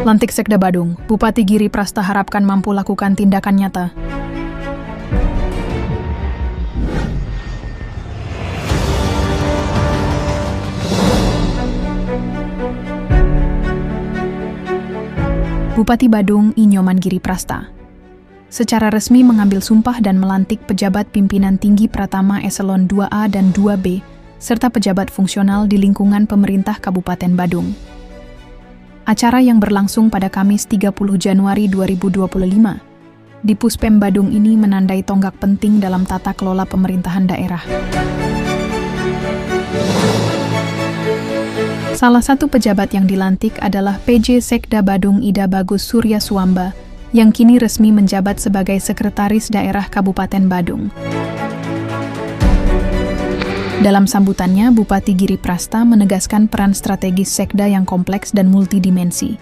Lantik Sekda Badung, Bupati Giri Prasta harapkan mampu lakukan tindakan nyata. Bupati Badung Inyoman Giri Prasta secara resmi mengambil sumpah dan melantik pejabat pimpinan tinggi Pratama Eselon 2A dan 2B, serta pejabat fungsional di lingkungan pemerintah Kabupaten Badung. Acara yang berlangsung pada Kamis 30 Januari 2025 di Puspem Badung ini menandai tonggak penting dalam tata kelola pemerintahan daerah. Salah satu pejabat yang dilantik adalah PJ Sekda Badung Ida Bagus Surya Suamba, yang kini resmi menjabat sebagai Sekretaris Daerah Kabupaten Badung. Dalam sambutannya, Bupati Giri Prasta menegaskan peran strategis Sekda yang kompleks dan multidimensi.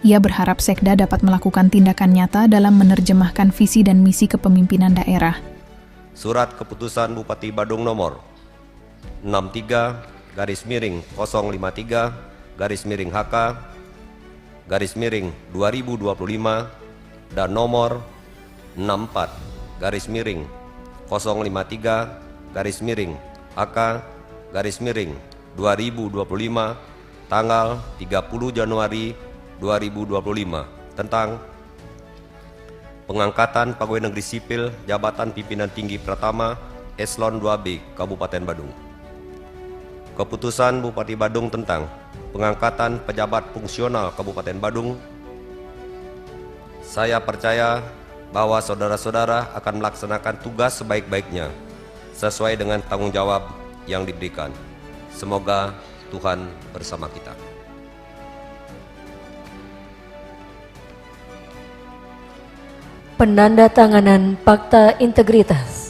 Ia berharap Sekda dapat melakukan tindakan nyata dalam menerjemahkan visi dan misi kepemimpinan daerah. Surat Keputusan Bupati Badung nomor 63-HK-2025 dan nomor 64-053-HK-2025 tanggal 30 Januari 2025 tentang pengangkatan pegawai negeri sipil jabatan pimpinan tinggi Pratama Eselon 2B Kabupaten Badung. Keputusan Bupati Badung tentang pengangkatan pejabat fungsional Kabupaten Badung. Saya percaya bahwa saudara-saudara akan melaksanakan tugas sebaik-baiknya sesuai dengan tanggung jawab yang diberikan. Semoga Tuhan bersama kita. Penandatanganan Fakta Integritas.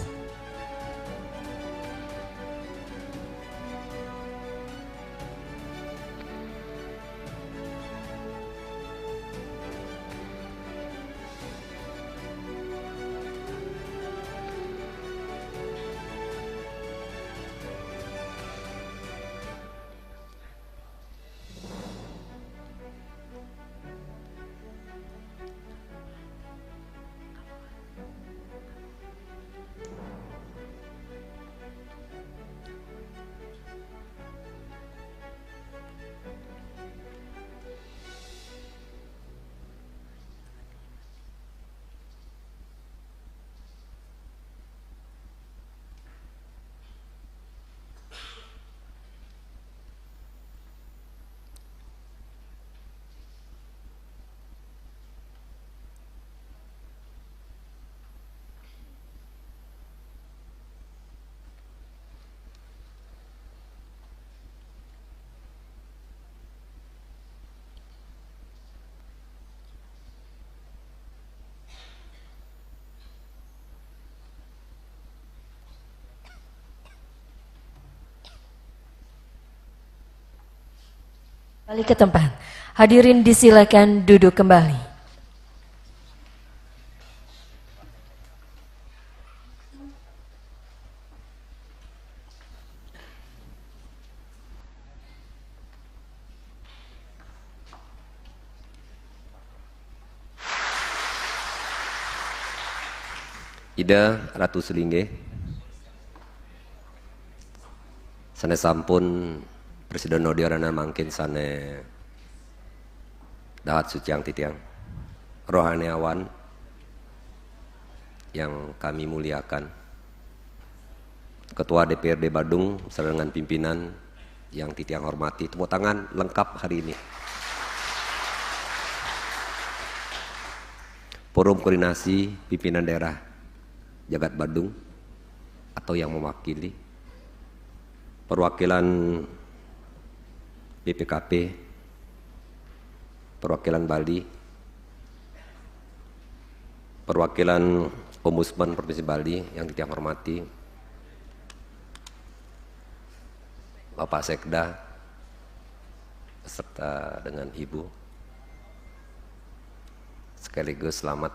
Kembali ke tempat. Hadirin disilakan duduk kembali. Ida Ratu Sulingge, sane sampun Presiden Nodiarana mangkin sane dahat suciang titiang rohaniawan yang kami muliakan, Ketua DPRD Badung beserta dengan pimpinan yang titiang hormati, tepuk tangan lengkap hari ini. Forum Koordinasi Pimpinan Daerah Jagat Badung atau yang mewakili, perwakilan BPKP, perwakilan Bali, perwakilan Ombudsman Provinsi Bali yang kita hormati, Bapak Sekda beserta dengan Ibu, sekaligus selamat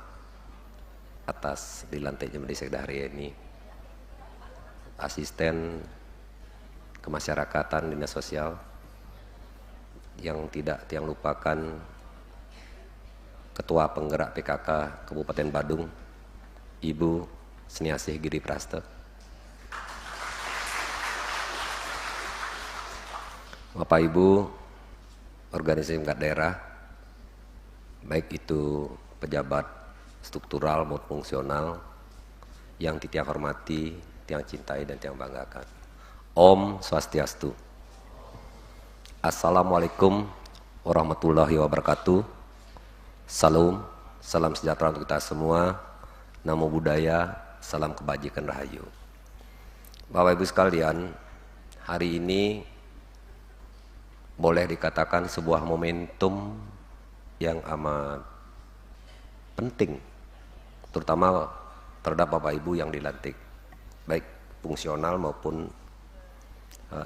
atas dilantiknya menjadi Sekda hari ini. Asisten Kemasyarakatan Dinas Sosial, yang tidak tiang lupakan Ketua Penggerak PKK Kabupaten Badung, Ibu Seniasih Giri Prasta. Bapak Ibu organisasi tingkat daerah, baik itu pejabat struktural maupun fungsional, yang tiang hormati, tiang cintai dan tiang banggakan. Om Swastiastu. Assalamualaikum warahmatullahi wabarakatuh. Salam sejahtera untuk kita semua. Namo Buddhaya, salam kebajikan rahayu. Bapak Ibu sekalian, hari ini boleh dikatakan sebuah momentum yang amat penting, terutama terhadap Bapak Ibu yang dilantik, baik fungsional maupun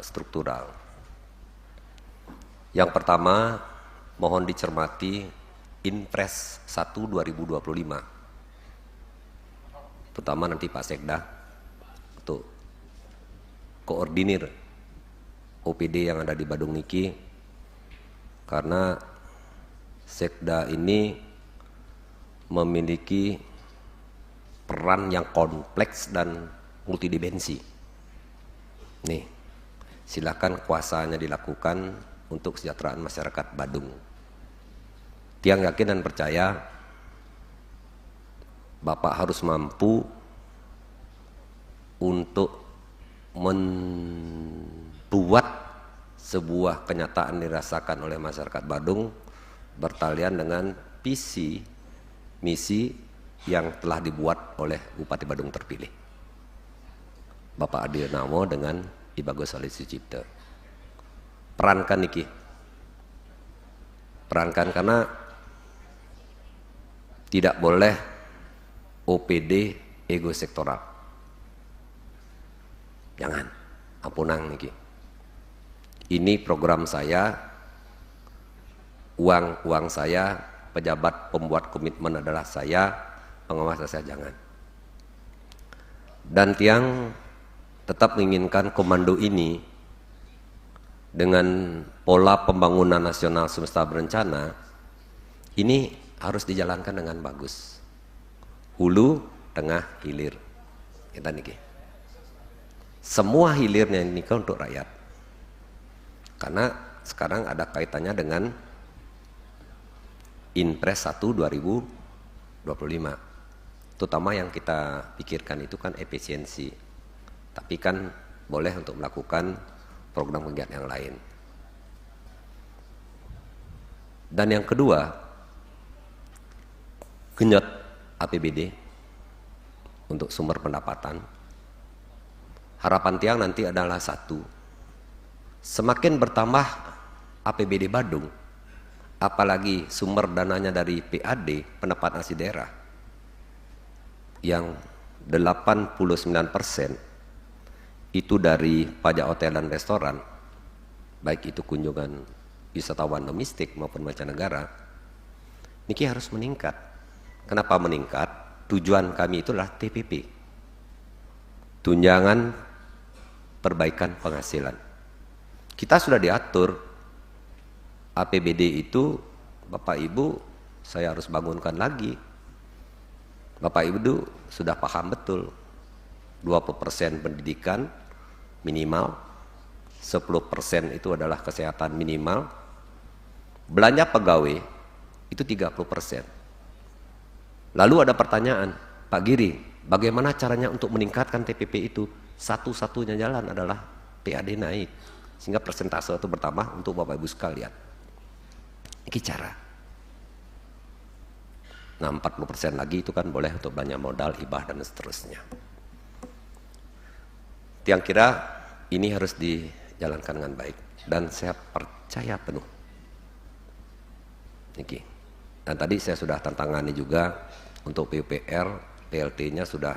struktural. Yang pertama, mohon dicermati Inpres 1 2025, terutama nanti Pak Sekda untuk koordinir OPD yang ada di Badung Niki, karena Sekda ini memiliki peran yang kompleks dan multidimensi. Nih, silakan kuasanya dilakukan untuk kesejahteraan masyarakat Badung. Tiang yakin dan percaya Bapak harus mampu untuk membuat sebuah kenyataan dirasakan oleh masyarakat Badung bertalian dengan visi misi yang telah dibuat oleh Bupati Badung terpilih Bapak Adi Namo dengan Ibu Agus Salis Sucipto. Perankan niki, perankan, karena tidak boleh OPD ego sektoral. Jangan, ampunang niki. Ini program saya, uang saya, pejabat pembuat komitmen adalah saya, pengawas saya jangan. Dan tiang tetap menginginkan komando ini dengan pola pembangunan nasional semesta berencana ini harus dijalankan dengan bagus. Hulu, tengah, hilir. Kita niki. Semua hilirnya ini kan untuk rakyat. Karena sekarang ada kaitannya dengan Inpres 1 2025. Terutama yang kita pikirkan itu kan efisiensi. Tapi kan boleh untuk melakukan program kegiatan yang lain. Dan yang kedua, genyot APBD untuk sumber pendapatan. Harapan tiang nanti adalah satu, semakin bertambah APBD Badung, apalagi sumber dananya dari PAD, pendapatan asli daerah, yang 89% itu dari pajak hotel dan restoran, baik itu kunjungan wisatawan domestik maupun mancanegara, niki harus meningkat. Kenapa meningkat? Tujuan kami itulah TPP, tunjangan perbaikan penghasilan. Kita sudah diatur APBD itu, Bapak Ibu, saya harus bangunkan lagi. Bapak Ibu sudah paham betul, 20% pendidikan minimal, 10% itu adalah kesehatan minimal, belanja pegawai itu 30%. Lalu ada pertanyaan, Pak Giri, bagaimana caranya untuk meningkatkan TPP itu? Satu-satunya jalan adalah PAD naik, sehingga persentase itu bertambah untuk Bapak Ibu sekalian. Ini cara. Nah, 40% lagi itu kan boleh untuk belanja modal, hibah dan seterusnya. Tiang kira ini harus dijalankan dengan baik, dan saya percaya penuh. Niki. Dan tadi saya sudah tantangani juga untuk PUPR, PLT-nya sudah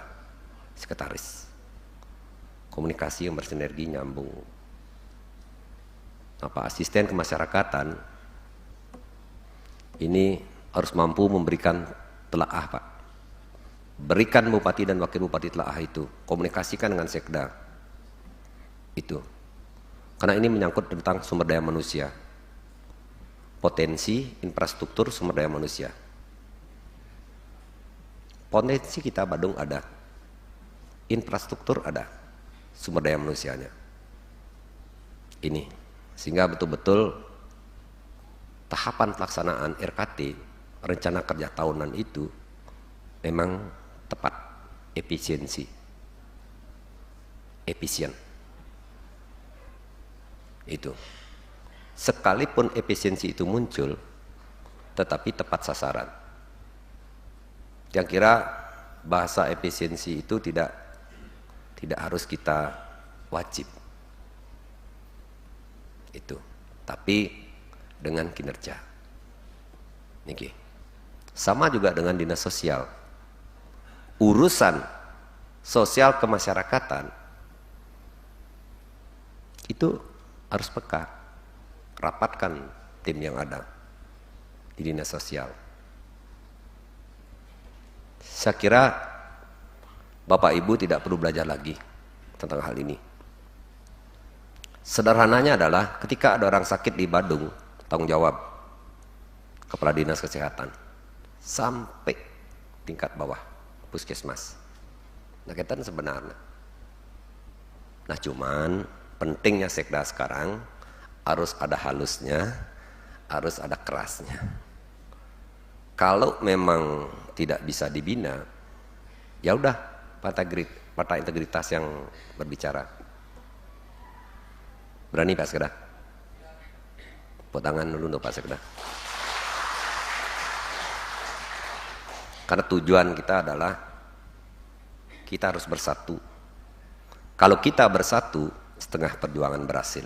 sekretaris. Komunikasi yang bersinergi nyambung. Pak asisten kemasyarakatan ini harus mampu memberikan telaah, Pak. Berikan bupati dan wakil bupati telaah itu, komunikasikan dengan Sekda. Itu. Karena ini menyangkut tentang sumber daya manusia. Potensi, infrastruktur, sumber daya manusia. Potensi kita Badung ada, infrastruktur ada, sumber daya manusianya. Ini, sehingga betul-betul tahapan pelaksanaan RKT, rencana kerja tahunan itu memang tepat, efisiensi, efisien. Itu. Sekalipun efisiensi itu muncul, tetapi tepat sasaran. Yang kira bahasa efisiensi itu tidak harus kita wajib. Itu. Tapi dengan kinerja. Niki. Sama juga dengan dinas sosial. Urusan sosial kemasyarakatan itu harus peka. Rapatkan tim yang ada di dinas sosial. Saya kira Bapak Ibu tidak perlu belajar lagi tentang hal ini. Sederhananya adalah ketika ada orang sakit di Badung, tanggung jawab Kepala Dinas Kesehatan sampai tingkat bawah puskesmas. Nah, kita sebenarnya. Nah, cuman pentingnya sekda sekarang harus ada halusnya, harus ada kerasnya. Kalau memang tidak bisa dibina, ya udah partai integritas yang berbicara. Berani Pak Sekda? Tepuk tangan dulu untuk Pak Sekda. Karena tujuan kita adalah kita harus bersatu. Kalau kita bersatu, setengah perjuangan berhasil.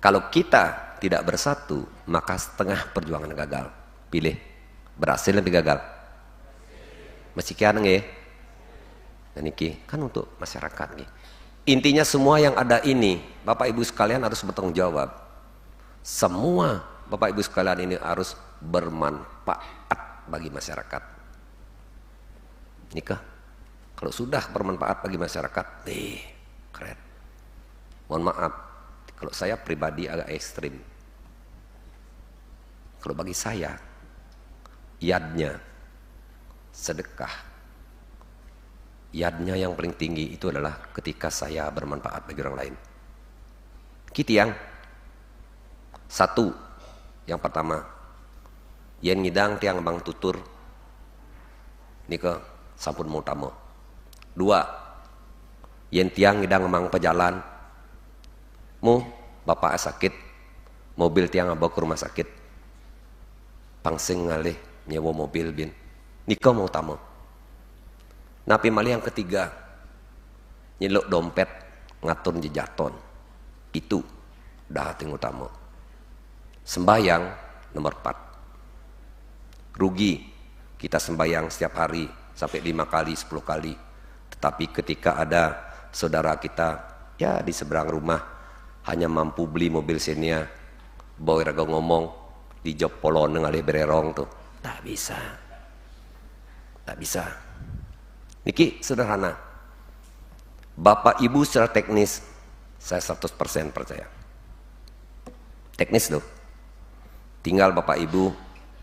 Kalau kita tidak bersatu, maka setengah perjuangan gagal. Pilih, berhasil lebih gagal. Masih kian nggih? Dan ini kan untuk masyarakat nggih. Intinya semua yang ada ini, Bapak Ibu sekalian harus bertanggung jawab. Semua Bapak Ibu sekalian ini harus bermanfaat bagi masyarakat. Nikah, kalau sudah bermanfaat bagi masyarakat, keren. Mohon maaf, kalau saya pribadi agak ekstrim. Kalau bagi saya, yadnya, sedekah, yadnya yang paling tinggi itu adalah ketika saya bermanfaat bagi orang lain. Kitiang, satu, yang pertama, yen ngidang tiang bang tutur, nika sampun mau tamu. Dua, yen tiang ngidang mang pejalan, mu bapak sakit, mobil tiang bawa ke rumah sakit, pangsing ngalih nyewa mobil bin, nika mau tamu. Napi mali yang ketiga, nyeluk dompet, ngatur jejaton, itu dah ting utama. Sembayang nomor 4. Rugi kita sembayang setiap hari sampai 5 kali, 10 kali. Tetapi ketika ada saudara kita ya di seberang rumah hanya mampu beli mobil Xenia, bawa raga ngomong di job polon ngalih bererong tuh, tak bisa, tak bisa. Niki sederhana. Bapak Ibu secara teknis saya 100% percaya. Teknis loh. Tinggal Bapak Ibu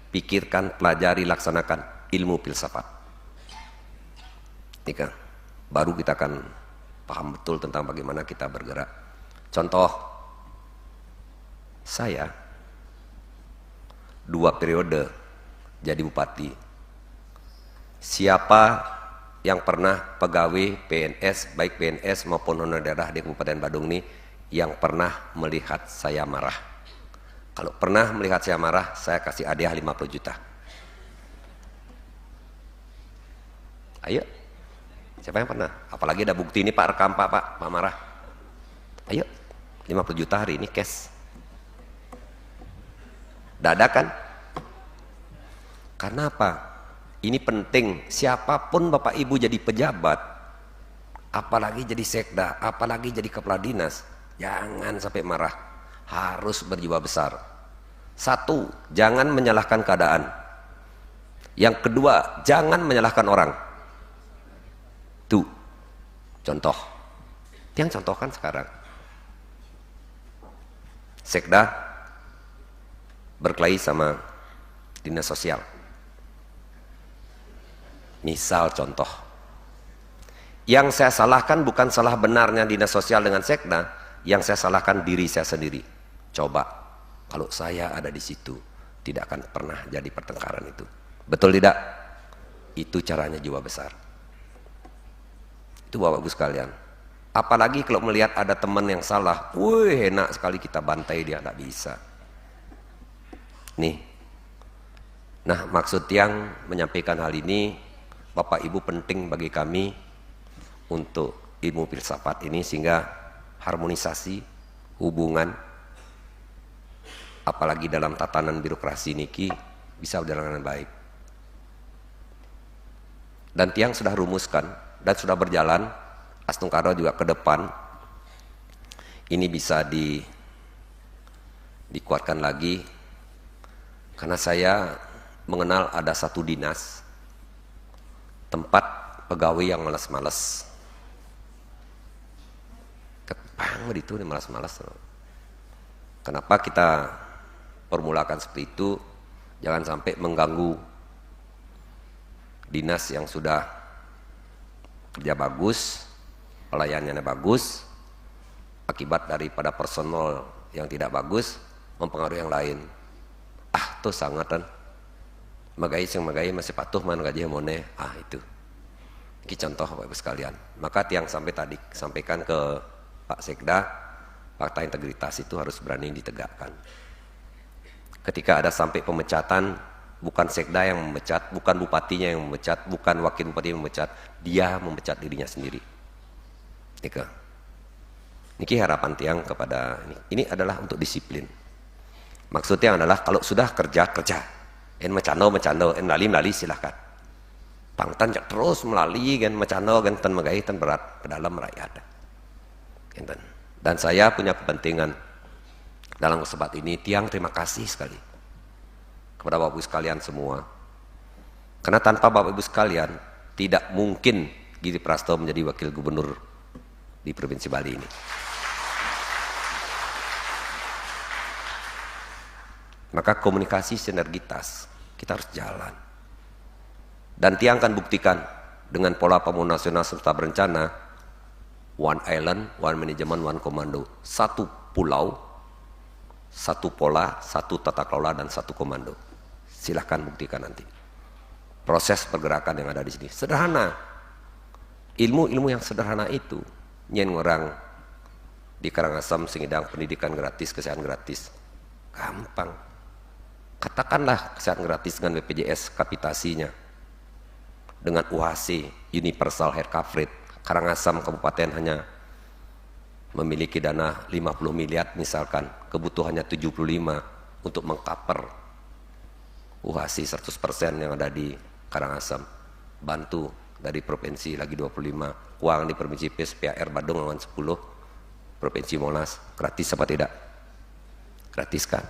pikirkan, pelajari, laksanakan ilmu filsafat. Nika, baru kita akan paham betul tentang bagaimana kita bergerak. Contoh, saya 2 periode jadi bupati. Siapa yang pernah pegawai PNS, baik PNS maupun honorer daerah di Kabupaten Badung ini yang pernah melihat saya marah? Kalau pernah melihat saya marah, saya kasih hadiah 50 juta. Ayo, siapa yang pernah? Apalagi ada bukti ini Pak, rekam Pak marah. Ayo, 50 juta hari ini cash. Dadakan. Karena apa? Ini penting, siapapun Bapak Ibu jadi pejabat, apalagi jadi sekda, apalagi jadi kepala dinas, jangan sampai marah, harus berjiwa besar. 1, jangan menyalahkan keadaan. Yang kedua, jangan menyalahkan orang. Tuh, contoh, yang contohkan sekarang. Sekda berkelahi sama dinas sosial. Misal contoh, yang saya salahkan bukan salah benarnya dinas sosial dengan sekda, yang saya salahkan diri saya sendiri. Coba kalau saya ada di situ, tidak akan pernah jadi pertengkaran itu. Betul tidak? Itu caranya jiwa besar. Itu Bapak Ibu sekalian. Apalagi kalau melihat ada teman yang salah, wih enak sekali kita bantai dia, tidak bisa. Nih, nah maksud yang menyampaikan hal ini, Bapak Ibu penting bagi kami untuk ilmu filsafat ini sehingga harmonisasi hubungan, apalagi dalam tatanan birokrasi niki bisa berjalan dengan baik. Dan tiang sudah rumuskan dan sudah berjalan, Astungkaro juga ke depan ini bisa dikuatkan lagi, karena saya mengenal ada satu dinas tempat pegawai yang malas-malas, kepang itu malas-malas. Kenapa kita formulakan seperti itu? Jangan sampai mengganggu dinas yang sudah kerja bagus, pelayanannya bagus, akibat daripada personal yang tidak bagus mempengaruhi yang lain. Tuh sangatan magai sing magai masih patuh man gaji mone. Itu ini contoh Bapak Ibu sekalian. Maka tiang sampai tadi sampaikan ke Pak Sekda, fakta integritas itu harus berani ditegakkan. Ketika ada sampai pemecatan, bukan Sekda yang memecat, bukan bupatinya yang memecat, bukan wakil bupati yang memecat, dia memecat dirinya sendiri. Niki harapan tiang kepada ini adalah untuk disiplin. Maksudnya adalah kalau sudah kerja, en macano, en lali silahkan. Pangtan terus melalui kan macano kan tan magai tan berat ke dalam rakyat. Dan saya punya kepentingan dalam kesempatan ini, tiang terima kasih sekali kepada Bapak Ibu sekalian semua. Karena tanpa Bapak Ibu sekalian tidak mungkin Giri Prasto menjadi wakil gubernur di Provinsi Bali ini. Maka komunikasi sinergitas kita harus jalan. Dan tiang akan buktikan dengan pola pembangunan nasional serta berencana, one island, one management, one commando. Satu pulau, satu pola, satu tata kelola, dan satu komando. Silahkan buktikan nanti. Proses pergerakan yang ada di sini sederhana. Ilmu-ilmu yang sederhana itu nyen orang di Karangasem singidang pendidikan gratis, kesehatan gratis. Gampang. Katakanlah kesehatan gratis dengan BPJS kapitasinya, dengan UHC Universal Health Coverage, Karangasem Kabupaten hanya memiliki dana 50 miliar misalkan, kebutuhannya 75 untuk mengcover UHC 100% yang ada di Karangasem, bantu dari provinsi lagi 25, uang di provinsi PSPAR Badung lawan 10, provinsi Monas, gratis apa tidak? Gratis kan?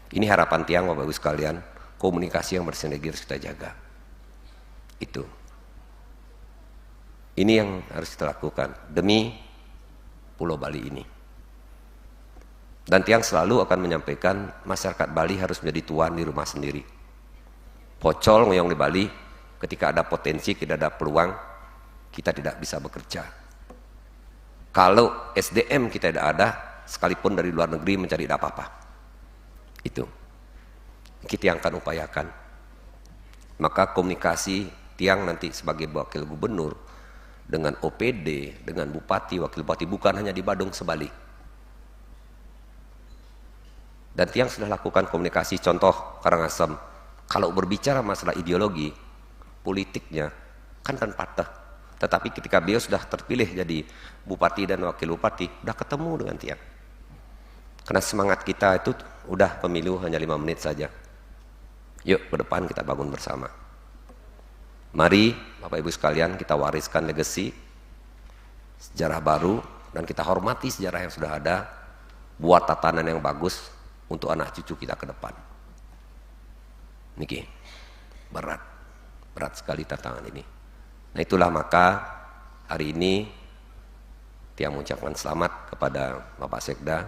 Ini harapan tiang Bapak Ibu sekalian, komunikasi yang bersinergi harus kita jaga. Itu. Ini yang harus kita lakukan demi Pulau Bali ini. Dan tiang selalu akan menyampaikan masyarakat Bali harus menjadi tuan di rumah sendiri. Pocol ngoyong di Bali, ketika ada potensi, tidak ada peluang, kita tidak bisa bekerja. Kalau SDM kita tidak ada, sekalipun dari luar negeri mencari tidak apa-apa. Itu kita yang akan upayakan. Maka komunikasi tiang nanti sebagai wakil gubernur dengan OPD, dengan bupati, wakil bupati, bukan hanya di Badung, sebalik. Dan tiang sudah lakukan komunikasi, contoh Karangasem, kalau berbicara masalah ideologi politiknya kan patah, tetapi ketika beliau sudah terpilih jadi bupati dan wakil bupati, udah ketemu dengan tiang. Karena semangat kita itu udah pemilu hanya 5 menit saja. Yuk ke depan kita bangun bersama. Mari Bapak Ibu sekalian kita wariskan legacy, sejarah baru, dan kita hormati sejarah yang sudah ada, buat tatanan yang bagus untuk anak cucu kita ke depan. Niki, berat sekali tantangan ini. Nah itulah maka hari ini tiang mengucapkan selamat kepada Bapak Sekda,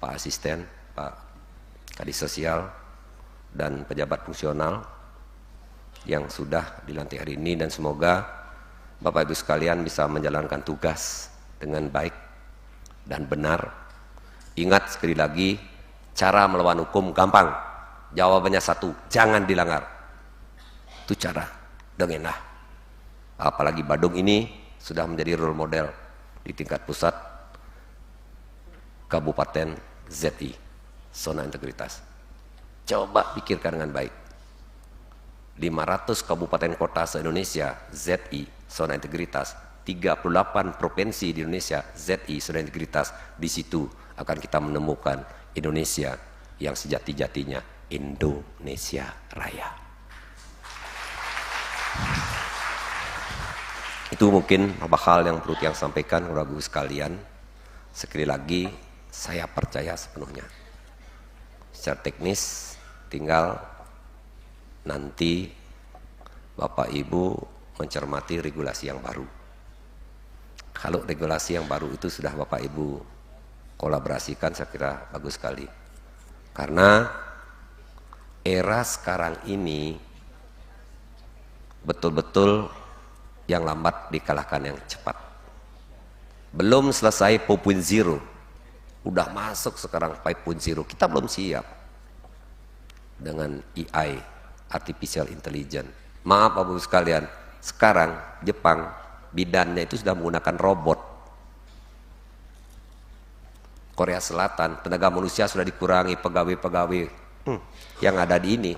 Pak Asisten, Pak Kadis Sosial, dan pejabat fungsional yang sudah dilantik hari ini, dan semoga Bapak Ibu sekalian bisa menjalankan tugas dengan baik dan benar. Ingat sekali lagi, cara melawan hukum gampang. Jawabannya satu, jangan dilanggar. Itu cara dengan enak. Apalagi Badung ini sudah menjadi role model di tingkat pusat Kabupaten ZI, zona integritas. Coba pikirkan dengan baik. 500 kabupaten kota se-Indonesia ZI, zona integritas. 38 provinsi di Indonesia ZI, zona integritas. Di situ akan kita menemukan Indonesia yang sejati-jatinya Indonesia Raya. Itu mungkin beberapa hal yang perlu yang sampaikan kepada Ibu sekalian. Sekali lagi, saya percaya sepenuhnya. Secara teknis, tinggal nanti Bapak Ibu mencermati regulasi yang baru. Kalau regulasi yang baru itu sudah Bapak Ibu kolaborasikan, saya kira bagus sekali. Karena era sekarang ini betul-betul yang lambat dikalahkan yang cepat. Belum selesai 4.0, udah masuk sekarang 5.0. Kita belum siap dengan AI, Artificial Intelligence. Maaf Bapak Ibu sekalian, sekarang Jepang bidannya itu sudah menggunakan robot. Korea Selatan tenaga manusia sudah dikurangi, pegawai-pegawai yang ada di ini,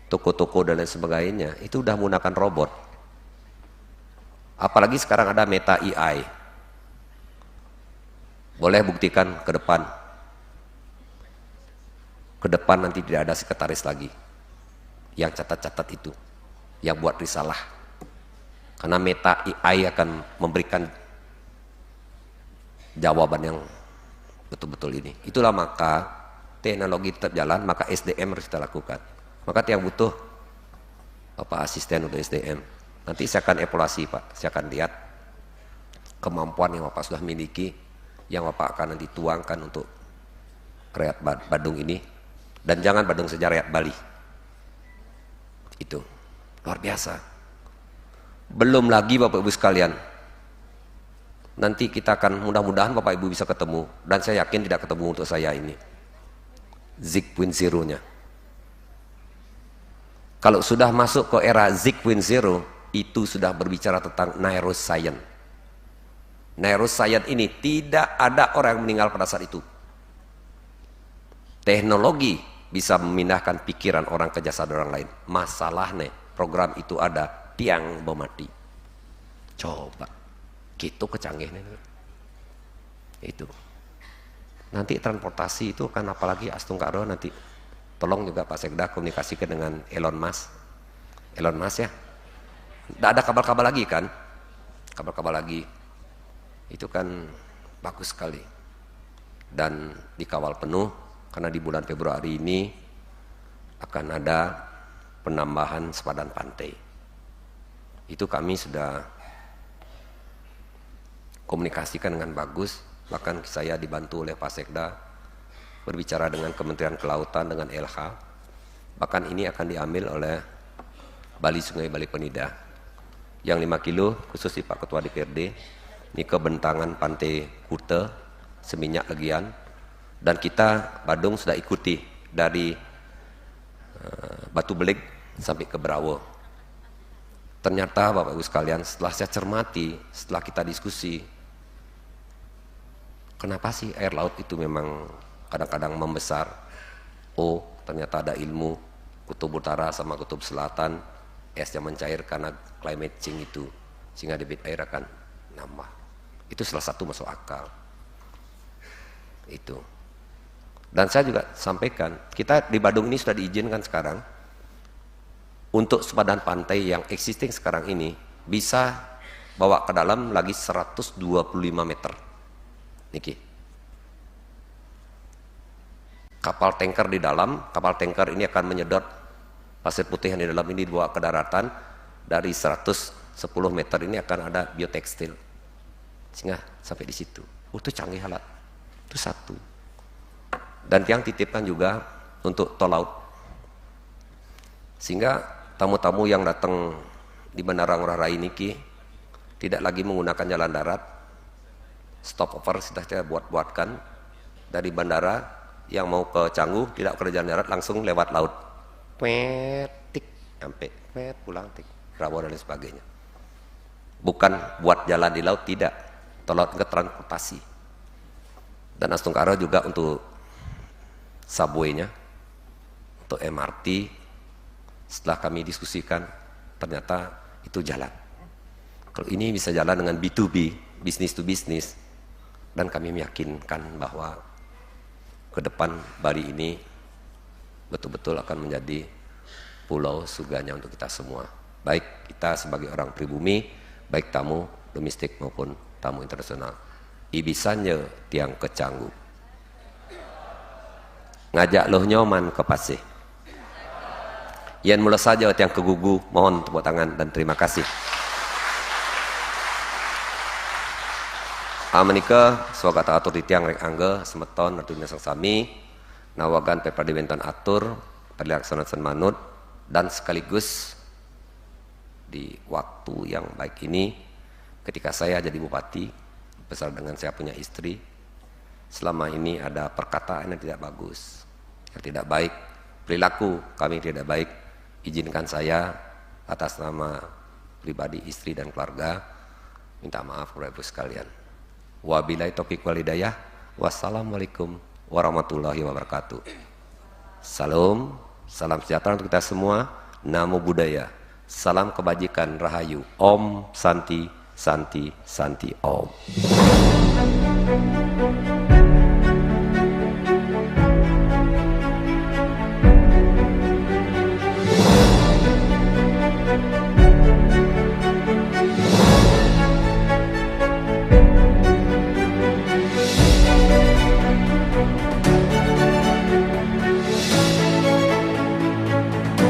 toko-toko dan lain sebagainya, itu sudah menggunakan robot. Apalagi sekarang ada Meta AI. Boleh buktikan ke depan. Ke depan nanti tidak ada sekretaris lagi yang catat-catat itu, yang buat risalah. Karena Meta AI akan memberikan jawaban yang betul-betul ini. Itulah maka teknologi tetap jalan, maka SDM harus kita lakukan. Maka yang butuh Bapak asisten untuk SDM. Nanti saya akan evaluasi Pak, saya akan lihat kemampuan yang Bapak sudah miliki, yang Bapak akan nanti tuangkan untuk rakyat Badung ini. Dan jangan Badung saja, rakyat Bali. Itu luar biasa. Belum lagi Bapak Ibu sekalian, nanti kita akan mudah-mudahan Bapak Ibu bisa ketemu, dan saya yakin tidak ketemu untuk saya ini, Zik.0-nya. Kalau sudah masuk ke era Zik.0, itu sudah berbicara tentang neuroscience. Neuroscience ini tidak ada orang yang meninggal pada saat itu. Teknologi bisa memindahkan pikiran orang ke jasad orang lain. Masalahnya program itu ada, tiang mati. Coba, gitu kecanggihan itu. Nanti transportasi itu kan, apalagi Astung Karo nanti tolong juga Pak Sekda komunikasikan dengan Elon Musk. Elon Musk ya, tidak ada kabel-kabel lagi kan? Kabel-kabel lagi itu kan bagus sekali dan dikawal penuh, karena di bulan Februari ini akan ada penambahan sepadan pantai. Itu kami sudah komunikasikan dengan bagus, bahkan saya dibantu oleh Pak Sekda berbicara dengan Kementerian Kelautan, dengan LH. Bahkan ini akan diambil oleh Bali Sungai Bali Penida yang 5 kilo khusus di Pak Ketua DPRD, ini ke bentangan Pantai Kute, Seminyak Legian, dan kita Badung sudah ikuti dari Batu Belik sampai ke Berawo. Ternyata Bapak Ibu sekalian, setelah saya cermati, setelah kita diskusi, kenapa sih air laut itu memang kadang-kadang membesar? Oh, ternyata ada ilmu kutub utara sama kutub selatan, esnya mencair karena climate change itu, sehingga debit air akan nambah. Itu salah satu masuk akal. Itu. Dan saya juga sampaikan, kita di Badung ini sudah diizinkan sekarang untuk sepadan pantai yang existing sekarang ini bisa bawa ke dalam lagi 125 meter. Niki. Kapal tanker di dalam, kapal tanker ini akan menyedot pasir putih yang di dalam ini dibawa ke daratan. Dari 110 meter ini akan ada biotekstil. Sehingga sampai di situ. Itu canggih alat. Itu satu. Dan yang titipkan juga untuk tol laut. Sehingga tamu-tamu yang datang di Bandara Ngurah Rai niki tidak lagi menggunakan jalan darat, stopover sudah saya buatkan dari bandara yang mau ke Canggu tidak ke jalan darat, langsung lewat laut, tik sampai pulang tik Rawa dan lain sebagainya. Bukan buat jalan di laut, tidak, tolong ke transportasi. Dan Astungkara juga untuk subway-nya, untuk MRT, setelah kami diskusikan ternyata itu jalan. Kalau ini bisa jalan dengan B2B, business to business, dan kami meyakinkan bahwa ke depan Bali ini betul-betul akan menjadi pulau surganya untuk kita semua. Baik kita sebagai orang pribumi, baik tamu domestik maupun tamu internasional. Ibisanya tiang ke Canggu, ngajak loh nyoman ke Pasir. Yan mula saja tiang ke Gugu, mohon tepuk tangan dan terima kasih. Amenika swagata atur di tiang rek angge semeton artinya sang sami nawagan pepradi benton atur perlaksanaan manut, dan sekaligus di waktu yang baik ini ketika saya jadi bupati bersama dengan saya punya istri, selama ini ada perkataan yang tidak bagus, yang tidak baik, perilaku kami tidak baik, izinkan saya atas nama pribadi istri dan keluarga minta maaf kepada ibu sekalian. Wabillahi taufiq wal hidayah. Wassalamualaikum warahmatullahi wabarakatuh. Salam sejahtera untuk kita semua. Namo Buddhaya. Salam kebajikan rahayu. Om Santi Santi Santi Om.